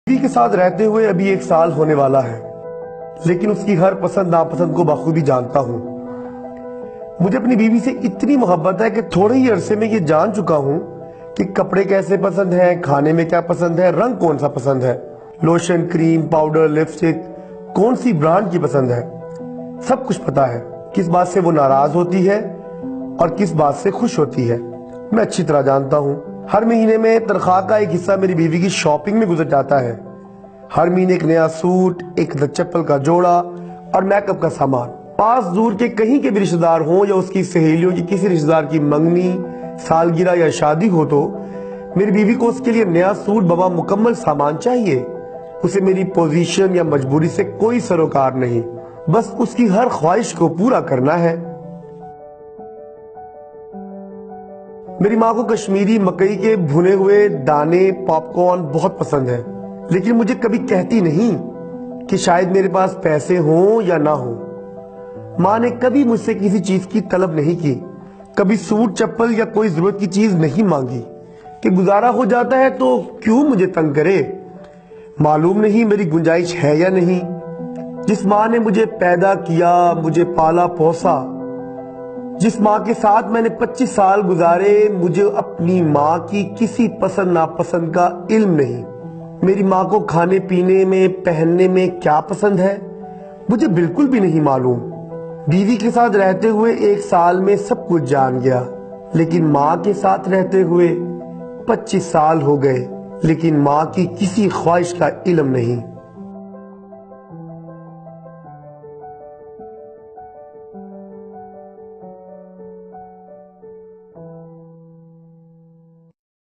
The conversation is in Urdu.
بیوی کے ساتھ رہتے ہوئے ابھی 1 سال ہونے والا ہے، لیکن اس کی ہر پسند ناپسند کو بخوبی جانتا ہوں۔ مجھے اپنی بیوی سے اتنی محبت ہے کہ تھوڑے ہی عرصے میں یہ جان چکا ہوں کہ کپڑے کیسے پسند ہیں، کھانے میں کیا پسند ہے، رنگ کون سا پسند ہے، لوشن، کریم، پاؤڈر، لپسٹک کون سی برانڈ کی پسند ہے۔ سب کچھ پتا ہے، کس بات سے وہ ناراض ہوتی ہے اور کس بات سے خوش ہوتی ہے، میں اچھی طرح جانتا ہوں۔ ہر مہینے میں تنخواہ کا ایک حصہ میری بیوی کی شاپنگ میں گزر جاتا ہے۔ ہر مہینے ایک نیا سوٹ، ایک چپل کا جوڑا اور میک اپ کا سامان۔ پاس دور کے کہیں کے بھی رشتہ دار ہوں یا اس کی سہیلیوں کی کسی رشتہ دار کی منگنی، سالگرہ یا شادی ہو تو میری بیوی کو اس کے لیے نیا سوٹ بابا مکمل سامان چاہیے۔ اسے میری پوزیشن یا مجبوری سے کوئی سروکار نہیں، بس اس کی ہر خواہش کو پورا کرنا ہے۔ میری ماں کو کشمیری مکئی کے بھنے ہوئے دانے، پاپ کارن بہت پسند ہے، لیکن مجھے کبھی کہتی نہیں کہ شاید میرے پاس پیسے ہوں یا نہ ہوں۔ ماں نے کبھی مجھ سے کسی چیز کی طلب نہیں کی، کبھی سوٹ، چپل یا کوئی ضرورت کی چیز نہیں مانگی کہ گزارا ہو جاتا ہے تو کیوں مجھے تنگ کرے۔ معلوم نہیں میری گنجائش ہے یا نہیں۔ جس ماں نے مجھے پیدا کیا، مجھے پالا پوسا، جس ماں کے ساتھ میں نے 25 سال گزارے، مجھے اپنی ماں کی کسی پسند ناپسند کا علم نہیں۔ میری ماں کو کھانے پینے میں، پہننے میں کیا پسند ہے مجھے بالکل بھی نہیں معلوم۔ بیوی کے ساتھ رہتے ہوئے 1 سال میں سب کچھ جان گیا، لیکن ماں کے ساتھ رہتے ہوئے 25 سال ہو گئے، لیکن ماں کی کسی خواہش کا علم نہیں۔